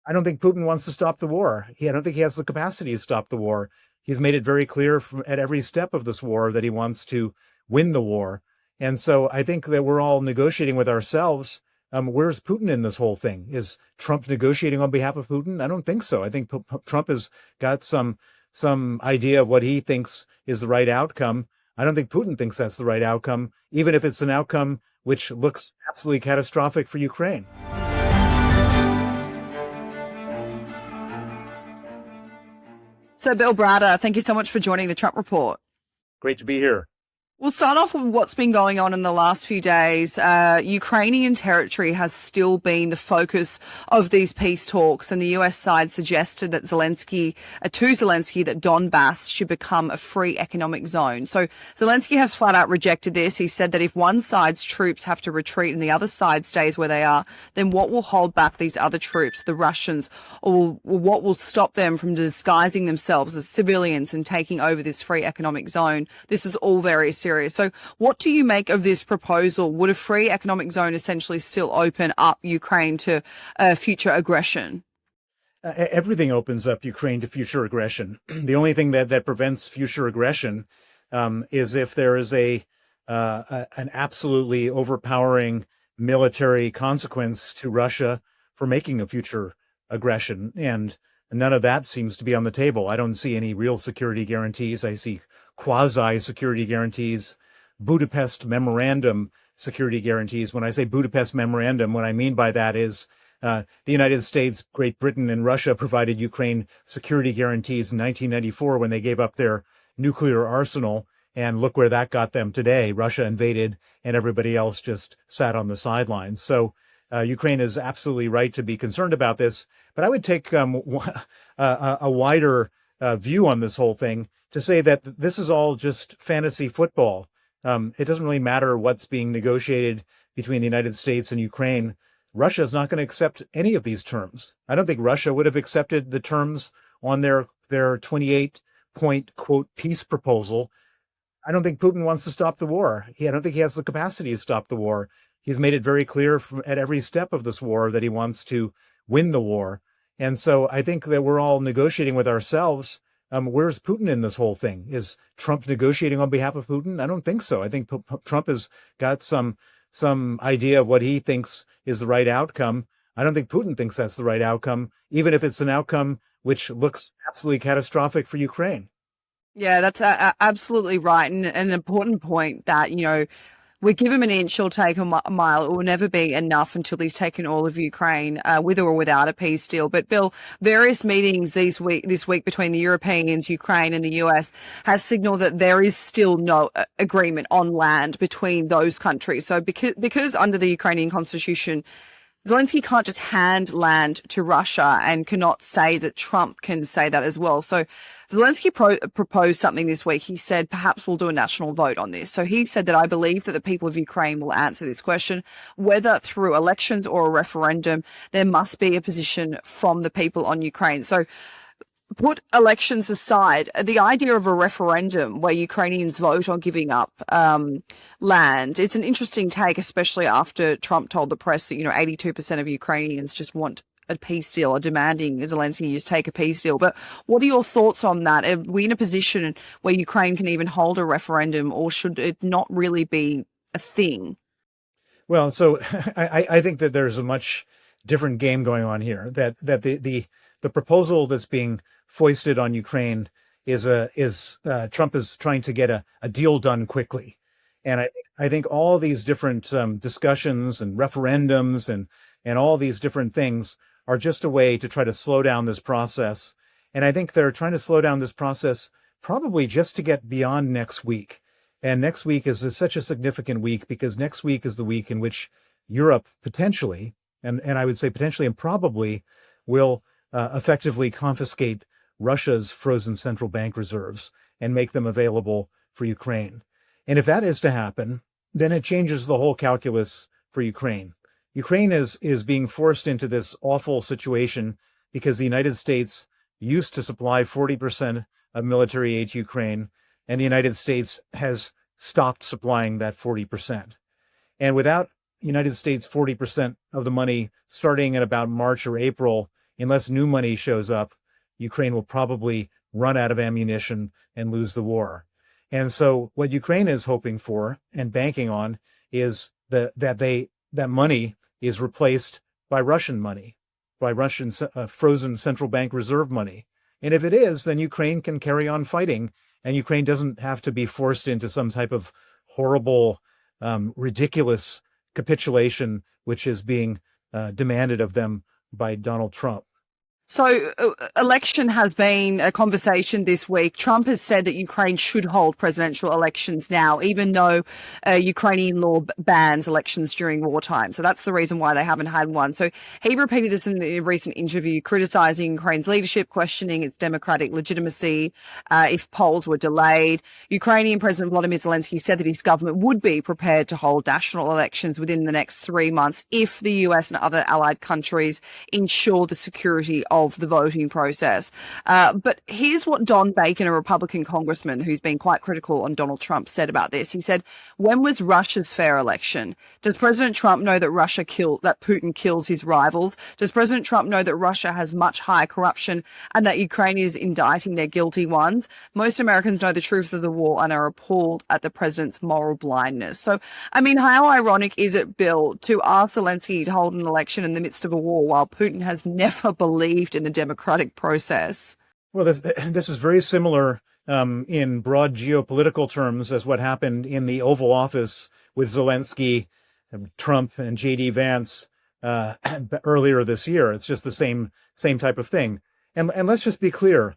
I don't think Putin wants to stop the war. I don't think he has the capacity to stop the war. He's made it very clear at every step of this war that he wants to win the war. And so I think that we're all negotiating with ourselves. Where's Putin in this whole thing? Is Trump negotiating on behalf of Putin? I don't think so. I think Trump has got some idea of what he thinks is the right outcome. I don't think Putin thinks that's the right outcome, even if it's an outcome which looks absolutely catastrophic for Ukraine. So, Bill Browder, thank you so much for joining the Trump Report. Great to be here. We'll start off with what's been going on in the last few days. Ukrainian territory has still been the focus of these peace talks, and the US side suggested that Zelensky that Donbas should become a free economic zone. So Zelensky has flat out rejected this. He said that if one side's troops have to retreat and the other side stays where they are, then what will hold back these other troops, the Russians, or what will stop them from disguising themselves as civilians and taking over this free economic zone? This is all very serious. So what do you make of this proposal? Would a free economic zone essentially still open up Ukraine to future aggression? Everything opens up Ukraine to future aggression. The only thing that prevents future aggression is if there is an absolutely overpowering military consequence to Russia for making a future aggression. And none of that seems to be on the table. I don't see any real security guarantees. I see quasi-security guarantees, Budapest Memorandum security guarantees. When I say Budapest Memorandum, what I mean by that is the United States, Great Britain, and Russia provided Ukraine security guarantees in 1994 when they gave up their nuclear arsenal. And look where that got them today. Russia invaded and everybody else just sat on the sidelines. So Ukraine is absolutely right to be concerned about this. But I would take a wider view on this whole thing to say that this is all just fantasy football. It doesn't really matter what's being negotiated between the United States and Ukraine. Russia is not going to accept any of these terms. I don't think Russia would have accepted the terms on their 28-point, quote, peace proposal. I don't think Putin wants to stop the war. I don't think he has the capacity to stop the war. He's made it very clear at every step of this war that he wants to win the war. And so I think that we're all negotiating with ourselves. Where's Putin in this whole thing? Is Trump negotiating on behalf of Putin? I don't think so. I think Trump has got some idea of what he thinks is the right outcome. I don't think Putin thinks that's the right outcome, even if it's an outcome which looks absolutely catastrophic for Ukraine. Yeah, that's absolutely right. And an important point that, we give him an inch, he'll take a mile. It will never be enough until he's taken all of Ukraine, with or without a peace deal. But Bill, various meetings this week between the Europeans, Ukraine, and the US has signaled that there is still no agreement on land between those countries. So because under the Ukrainian constitution, Zelensky can't just hand land to Russia and cannot say that Trump can say that as well. So Zelensky proposed something this week. He said, perhaps we'll do a national vote on this. So he said that I believe that the people of Ukraine will answer this question, whether through elections or a referendum. There must be a position from the people on Ukraine. So put elections aside, the idea of a referendum where Ukrainians vote on giving up land, it's an interesting take, especially after Trump told the press that, 82% of Ukrainians just want a peace deal, or demanding Zelensky just take a peace deal. But what are your thoughts on that? Are we in a position where Ukraine can even hold a referendum, or should it not really be a thing? Well, so I think that there's a much different game going on here, that the proposal that's being foisted on Ukraine is Trump is trying to get a deal done quickly. And I think all these different discussions and referendums and all these different things are just a way to try to slow down this process. And I think they're trying to slow down this process probably just to get beyond next week. And next week is such a significant week, because next week is the week in which Europe potentially, and I would say potentially and probably, will effectively confiscate Russia's frozen central bank reserves and make them available for Ukraine. And if that is to happen, then it changes the whole calculus for Ukraine. Ukraine is being forced into this awful situation because the United States used to supply 40% of military aid to Ukraine, and the United States has stopped supplying that 40%. And without United States 40% of the money starting at about March or April, unless new money shows up, Ukraine will probably run out of ammunition and lose the war. And so what Ukraine is hoping for and banking on is that money is replaced by Russian money, by Russian frozen central bank reserve money. And if it is, then Ukraine can carry on fighting, and Ukraine doesn't have to be forced into some type of horrible, ridiculous capitulation, which is being demanded of them by Donald Trump. So election has been a conversation this week. Trump has said that Ukraine should hold presidential elections now, even though Ukrainian law bans elections during wartime. So that's the reason why they haven't had one. So he repeated this in a recent interview, criticizing Ukraine's leadership, questioning its democratic legitimacy if polls were delayed. Ukrainian President Volodymyr Zelensky said that his government would be prepared to hold national elections within the next 3 months if the US and other allied countries ensure the security of the voting process. But here's what Don Bacon, a Republican congressman who's been quite critical on Donald Trump, said about this. He said, when was Russia's fair election? Does President Trump know that that Putin kills his rivals? Does President Trump know that Russia has much higher corruption and that Ukraine is indicting their guilty ones? Most Americans know the truth of the war and are appalled at the president's moral blindness. So, I mean, how ironic is it, Bill, to ask Zelensky to hold an election in the midst of a war while Putin has never believed in the democratic process? Well, this is very similar in broad geopolitical terms as what happened in the Oval Office with Zelensky, Trump, and J.D. Vance earlier this year. It's just the same type of thing. And let's just be clear.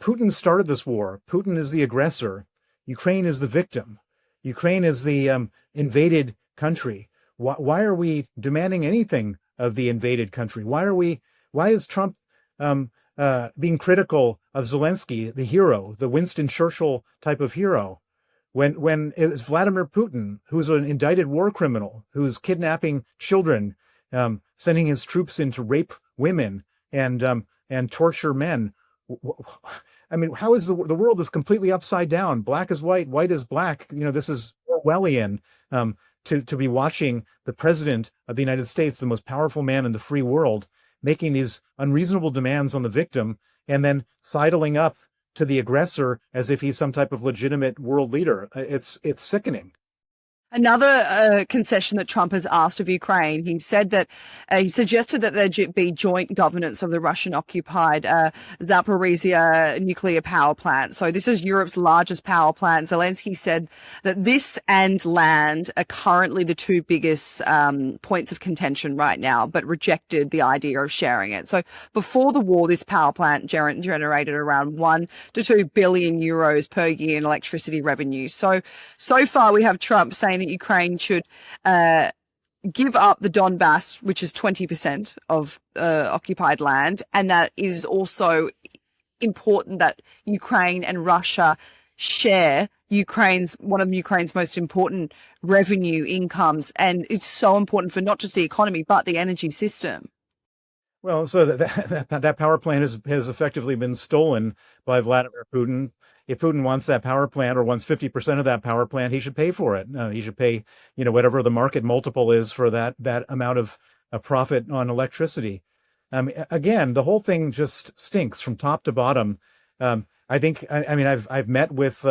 Putin started this war. Putin is the aggressor. Ukraine is the victim. Ukraine is the invaded country. Why are we demanding anything of the invaded country? Why is Trump being critical of Zelensky, the hero, the Winston Churchill type of hero, when it's Vladimir Putin, who's an indicted war criminal, who's kidnapping children, sending his troops in to rape women and torture men? I mean, how is the world is completely upside down? Black is white, white is black. This is Orwellian. To be watching the president of the United States, the most powerful man in the free world, making these unreasonable demands on the victim and then sidling up to the aggressor as if he's some type of legitimate world leader. It's sickening. Another concession that Trump has asked of Ukraine, he said that he suggested that there be joint governance of the Russian-occupied Zaporizhia nuclear power plant. So this is Europe's largest power plant. Zelensky said that this and land are currently the two biggest points of contention right now, but rejected the idea of sharing it. So before the war, this power plant generated around 1 to 2 billion euros per year in electricity revenue. So far we have Trump saying that Ukraine should give up the Donbas, which is 20% of occupied land, and that is also important that Ukraine and Russia share one of Ukraine's most important revenue incomes, and it's so important for not just the economy but the energy system. Well, so that power plant has effectively been stolen by Vladimir Putin. If Putin wants that power plant or wants 50% of that power plant, he should pay for it. He should pay, whatever the market multiple is for that amount of profit on electricity. Again, the whole thing just stinks from top to bottom. I think, I've met with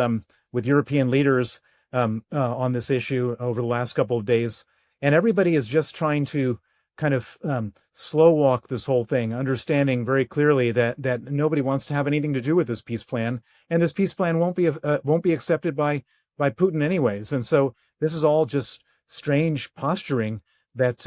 European leaders on this issue over the last couple of days, and everybody is just trying to kind of slow walk this whole thing, understanding very clearly that nobody wants to have anything to do with this peace plan, and this peace plan won't be accepted by Putin anyways. And so this is all just strange posturing that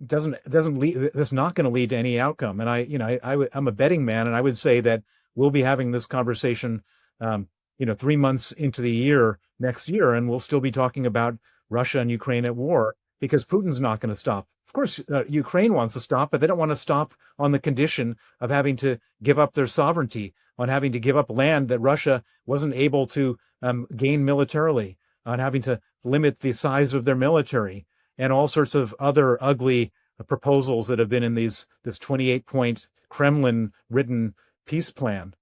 doesn't lead. That's not going to lead to any outcome. And I'm a betting man, and I would say that we'll be having this conversation 3 months into the year next year, and we'll still be talking about Russia and Ukraine at war, because Putin's not going to stop. Of course, Ukraine wants to stop, but they don't want to stop on the condition of having to give up their sovereignty, on having to give up land that Russia wasn't able to gain militarily, on having to limit the size of their military, and all sorts of other ugly proposals that have been in this 28-point Kremlin-written peace plan.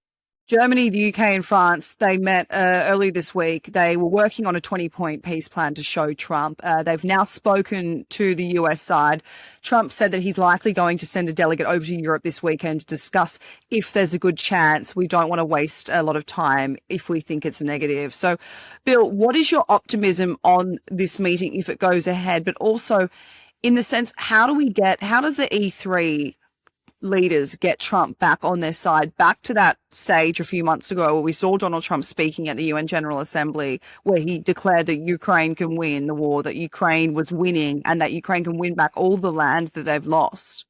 Germany, the UK and France, they met early this week. They were working on a 20-point peace plan to show Trump. They've now spoken to the US side. Trump said that he's likely going to send a delegate over to Europe this weekend to discuss if there's a good chance. We don't want to waste a lot of time if we think it's negative. So, Bill, what is your optimism on this meeting if it goes ahead? But also, in the sense, how does the E3 leaders get Trump back on their side, back to that stage a few months ago where we saw Donald Trump speaking at the UN General Assembly, where he declared that Ukraine can win the war, that Ukraine was winning, and that Ukraine can win back all the land that they've lost?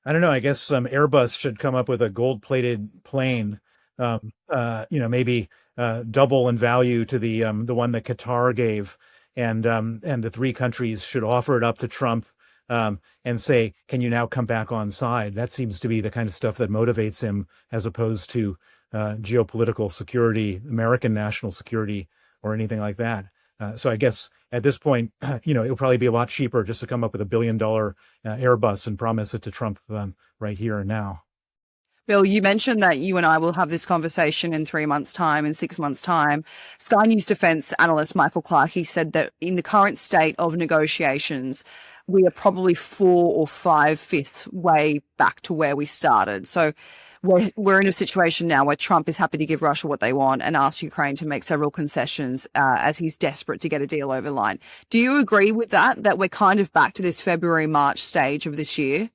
I don't know. I guess Airbus should come up with a gold-plated plane, maybe double in value to the one that Qatar gave, and the three countries should offer it up to Trump. And say, can you now come back on side? That seems to be the kind of stuff that motivates him, as opposed to geopolitical security, American national security, or anything like that. So I guess at this point, it'll probably be a lot cheaper just to come up with $1 billion Airbus and promise it to Trump right here and now. Bill, you mentioned that you and I will have this conversation in 3 months' time, in 6 months' time. Sky News defense analyst Michael Clark, he said that in the current state of negotiations, we are probably 4 or 5/5 way back to where we started. So we're in a situation now where Trump is happy to give Russia what they want and ask Ukraine to make several concessions as he's desperate to get a deal over the line. Do you agree with that we're kind of back to this February-March stage of this year?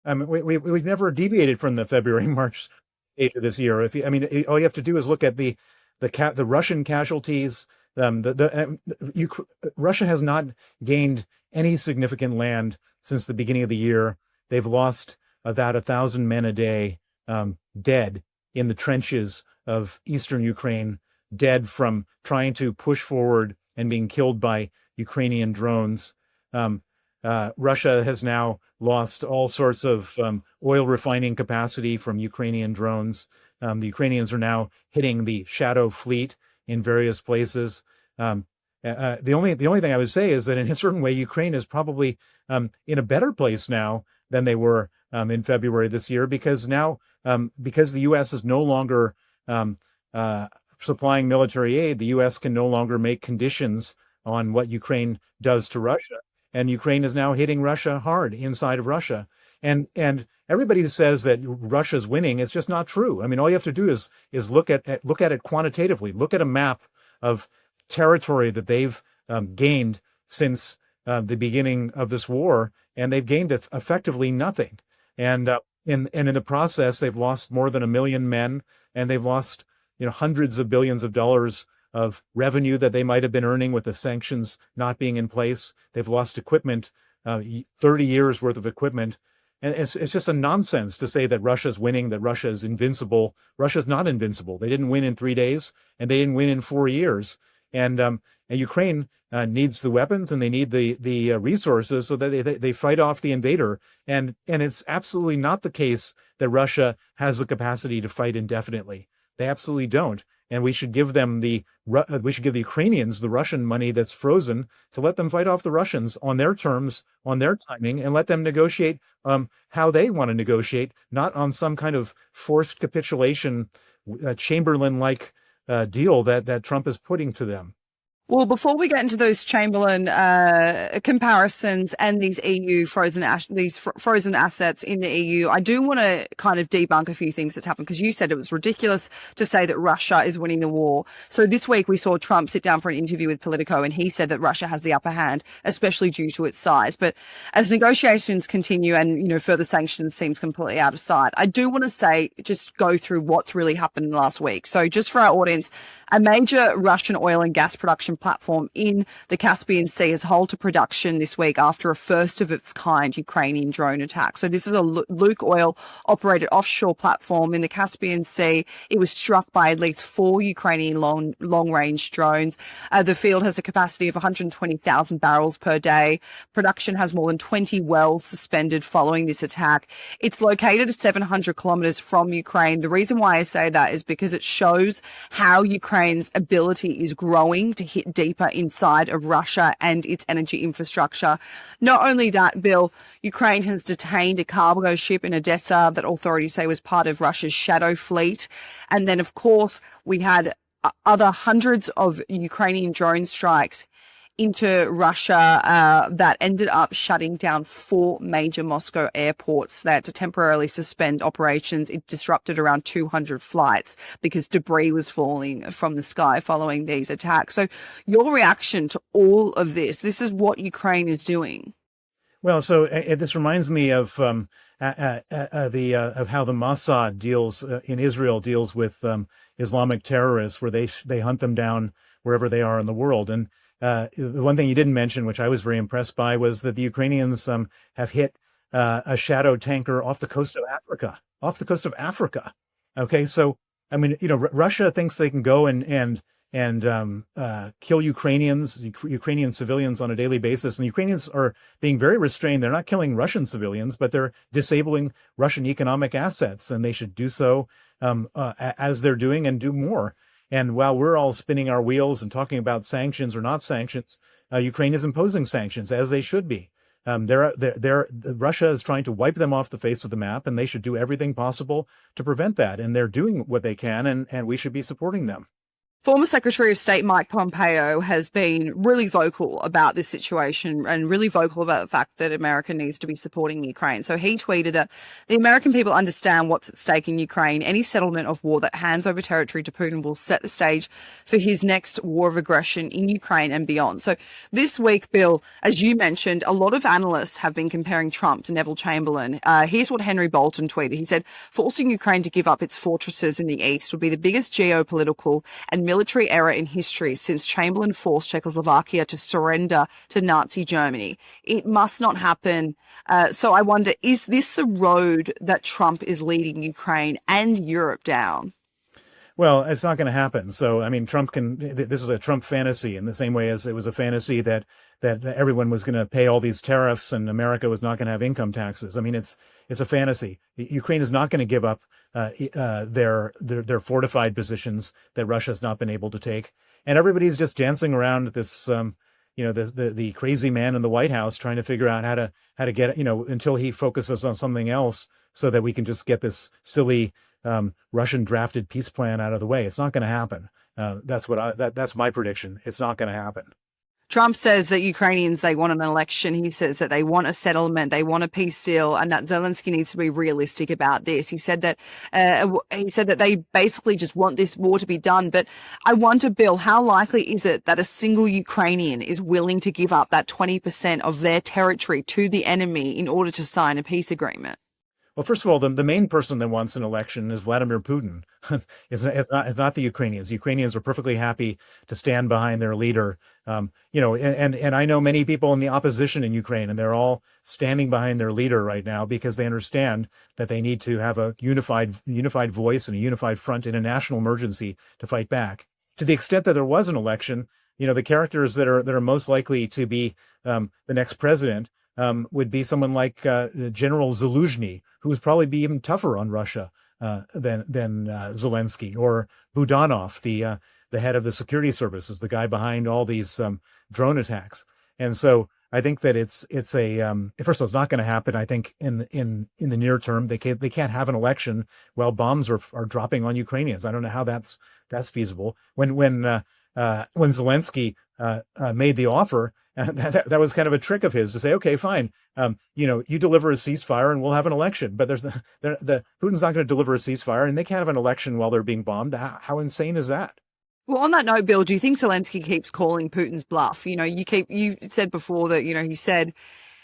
We've never deviated from the February-March stage of this year. All you have to do is look at the Russian casualties. Russia has not gained any significant land since the beginning of the year. They've lost about 1,000 men a day dead in the trenches of eastern Ukraine, dead from trying to push forward and being killed by Ukrainian drones. Russia has now lost all sorts of oil refining capacity from Ukrainian drones. The Ukrainians are now hitting the shadow fleet in various places. The only thing I would say is that in a certain way, Ukraine is probably in a better place now than they were in February this year, because the U.S. is no longer supplying military aid. The U.S. can no longer make conditions on what Ukraine does to Russia. And Ukraine is now hitting Russia hard inside of Russia. And everybody who says that Russia's winning is just not true. All you have to do is look at it quantitatively. Look at a map of territory that they've gained since the beginning of this war, and they've gained effectively nothing. And in the process, they've lost more than 1 million men, and they've lost hundreds of billions of dollars of revenue that they might have been earning with the sanctions not being in place. They've lost equipment, 30 years worth of equipment. And it's just a nonsense to say that Russia's winning, that Russia is invincible. Russia's not invincible. They didn't win in 3 days, and they didn't win in 4 years. And Ukraine needs the weapons, and they need the resources so that they fight off the invader. And it's absolutely not the case that Russia has the capacity to fight indefinitely. They absolutely don't. And we should give the Ukrainians the Russian money that's frozen to let them fight off the Russians on their terms, on their timing, and let them negotiate how they want to negotiate, not on some kind of forced capitulation, Chamberlain-like deal that Trump is putting to them. Well, before we get into those Chamberlain comparisons and these frozen assets in the EU, I do want to kind of debunk a few things that's happened, because you said it was ridiculous to say that Russia is winning the war. So this week we saw Trump sit down for an interview with Politico, and he said that Russia has the upper hand, especially due to its size. But as negotiations continue and further sanctions seems completely out of sight, I do want to just go through what's really happened last week. So just for our audience, a major Russian oil and gas production platform in the Caspian Sea has halted production this week after a first of its kind Ukrainian drone attack. So this is a Lukoil-operated offshore platform in the Caspian Sea. It was struck by at least 4 Ukrainian long-range drones. The field has a capacity of 120,000 barrels per day. Production has more than 20 wells suspended following this attack. It's located 700 kilometers from Ukraine. The reason why I say that is because it shows how Ukraine Ukraine's ability is growing to hit deeper inside of Russia and its energy infrastructure. Not only that, Bill, Ukraine has detained a cargo ship in Odessa that authorities say was part of Russia's shadow fleet. And then, of course, we had other hundreds of Ukrainian drone strikes into Russia that ended up shutting down 4 major Moscow airports. They had to temporarily suspend operations. It disrupted around 200 flights because debris was falling from the sky following these attacks. So your reaction to all of this is what Ukraine is doing. Well, so this reminds me of how the Mossad deals in Israel deals with Islamic terrorists, where they hunt them down wherever they are in the world. And the one thing you didn't mention, which I was very impressed by, was that the Ukrainians have hit a shadow tanker off the coast of Africa. Off the coast of Africa. Okay, so I mean, Russia thinks they can go and kill Ukrainian civilians on a daily basis, and the Ukrainians are being very restrained. They're not killing Russian civilians, but they're disabling Russian economic assets, and they should do so as they're doing and do more. And while we're all spinning our wheels and talking about sanctions or not sanctions, Ukraine is imposing sanctions, as they should be. Russia is trying to wipe them off the face of the map, and they should do everything possible to prevent that. And they're doing what they can, and we should be supporting them. Former Secretary of State Mike Pompeo has been really vocal about this situation and really vocal about the fact that America needs to be supporting Ukraine. So he tweeted that the American people understand what's at stake in Ukraine. Any settlement of war that hands over territory to Putin will set the stage for his next war of aggression in Ukraine and beyond. So this week, Bill, as you mentioned, a lot of analysts have been comparing Trump to Neville Chamberlain. Here's what Henry Bolton tweeted. He said, forcing Ukraine to give up its fortresses in the east would be the biggest geopolitical and military error in history since Chamberlain forced Czechoslovakia to surrender to Nazi Germany. It must not happen. So I wonder, is this the road that Trump is leading Ukraine and Europe down? Well, it's not going to happen. So, I mean, this is a Trump fantasy in the same way as it was a fantasy that everyone was going to pay all these tariffs and America was not going to have income taxes. I mean, it's a fantasy. Ukraine is not going to give up their fortified positions that Russia has not been able to take. And everybody's just dancing around this, the crazy man in the White House trying to figure out how to get, until he focuses on something else so that we can just get this silly Russian drafted peace plan out of the way. It's not going to happen. That's my prediction. It's not going to happen. Trump says that Ukrainians, they want an election. He says that they want a settlement, they want a peace deal, and that Zelensky needs to be realistic about this. He said that they basically just want this war to be done. But I wonder, Bill, how likely is it that a single Ukrainian is willing to give up that 20% of their territory to the enemy in order to sign a peace agreement? Well, first of all, the main person that wants an election is Vladimir Putin. It's not the Ukrainians. The Ukrainians are perfectly happy to stand behind their leader. And I know many people in the opposition in Ukraine, and they're all standing behind their leader right now because they understand that they need to have a unified voice and a unified front in a national emergency to fight back. To the extent that there was an election, the characters that are most likely to be the next president would be someone like General Zaluzhny, who would probably be even tougher on Russia than Zelensky, or Budanov, the head of the security services, the guy behind all these drone attacks. And so I think that it's first of all, it's not going to happen. I think in the near term, they can't have an election while bombs are dropping on Ukrainians. I don't know how that's feasible. When Zelensky made the offer, that was kind of a trick of his to say, okay, fine, you deliver a ceasefire and we'll have an election. But Putin's not going to deliver a ceasefire, and they can't have an election while they're being bombed. How insane is that? Well, on that note, Bill, do you think Zelensky keeps calling Putin's bluff? You said before that,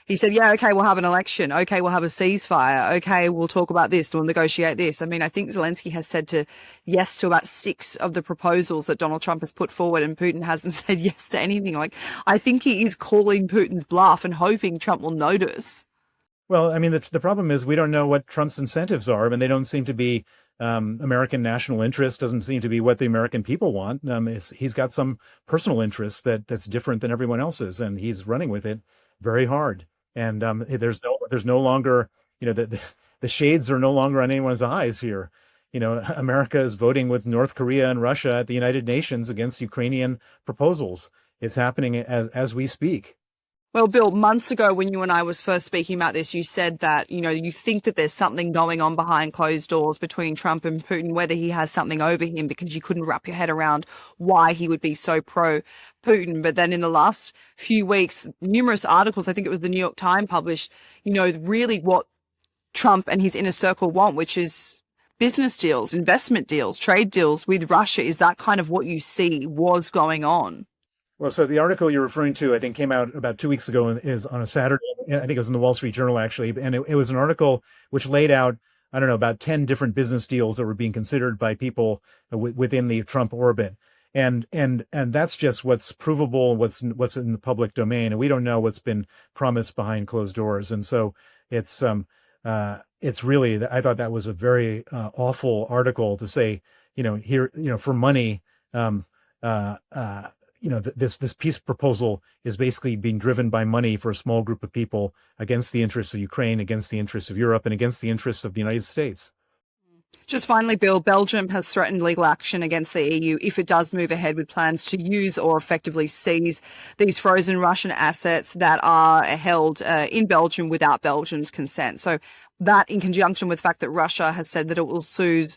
he said, yeah, okay, we'll have an election. Okay, we'll have a ceasefire. Okay, we'll talk about this. We'll negotiate this. I mean, I think Zelensky has said yes to about 6 of the proposals that Donald Trump has put forward, and Putin hasn't said yes to anything. Like, I think he is calling Putin's bluff and hoping Trump will notice. Well, I mean, the problem is we don't know what Trump's incentives are. I mean, they don't seem to be American national interest, doesn't seem to be what the American people want. He's got some personal interest that's different than everyone else's, and he's running with it very hard. And there's no longer, the shades are no longer on anyone's eyes here. America is voting with North Korea and Russia at the United Nations against Ukrainian proposals. It's happening as we speak. Well, Bill, months ago when you and I was first speaking about this, you said that, you think that there's something going on behind closed doors between Trump and Putin, whether he has something over him, because you couldn't wrap your head around why he would be so pro-Putin. But then in the last few weeks, numerous articles, I think it was the New York Times published, really what Trump and his inner circle want, which is business deals, investment deals, trade deals with Russia. Is that kind of what you see was going on? Well, so the article you're referring to, I think, came out about 2 weeks ago and is on a Saturday. I think it was in the Wall Street Journal, actually. And it was an article which laid out, I don't know, about 10 different business deals that were being considered by people within the Trump orbit. And that's just what's provable, what's in the public domain. And we don't know what's been promised behind closed doors. And so it's really, I thought that was a very awful article to say, here, for money, this peace proposal is basically being driven by money for a small group of people against the interests of Ukraine, against the interests of Europe, and against the interests of the United States. Just finally, Bill, Belgium has threatened legal action against the EU if it does move ahead with plans to use or effectively seize these frozen Russian assets that are held in Belgium without Belgium's consent. So that, in conjunction with the fact that Russia has said that it will sue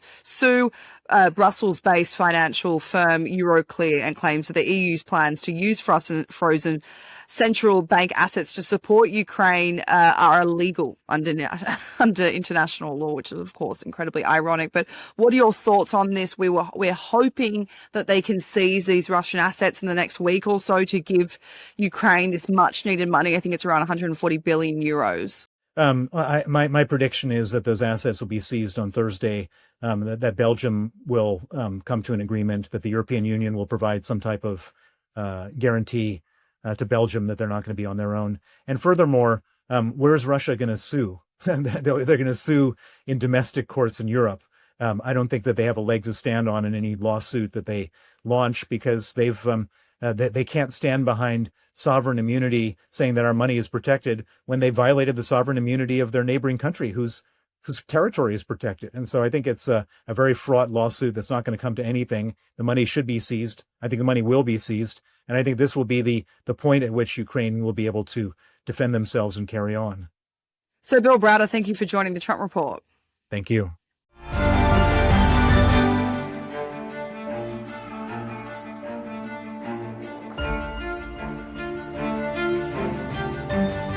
Brussels-based financial firm Euroclear, and claims that the EU's plans to use frozen central bank assets to support Ukraine are illegal under international law, which is, of course, incredibly ironic. But what are your thoughts on this? We're hoping that they can seize these Russian assets in the next week or so to give Ukraine this much-needed money. I think it's around 140 billion euros. My prediction is that those assets will be seized on Thursday, that Belgium will come to an agreement, that the European Union will provide some type of guarantee to Belgium that they're not going to be on their own. And furthermore, where's Russia going to sue? They're going to sue in domestic courts in Europe. I don't think that they have a leg to stand on in any lawsuit that they launch, because they can't stand behind sovereign immunity, saying that our money is protected, when they violated the sovereign immunity of their neighboring country whose territory is protected. And so I think it's a very fraught lawsuit that's not going to come to anything. The money should be seized. I think the money will be seized. And I think this will be the point at which Ukraine will be able to defend themselves and carry on. So, Bill Browder, thank you for joining the Trump Report. Thank you.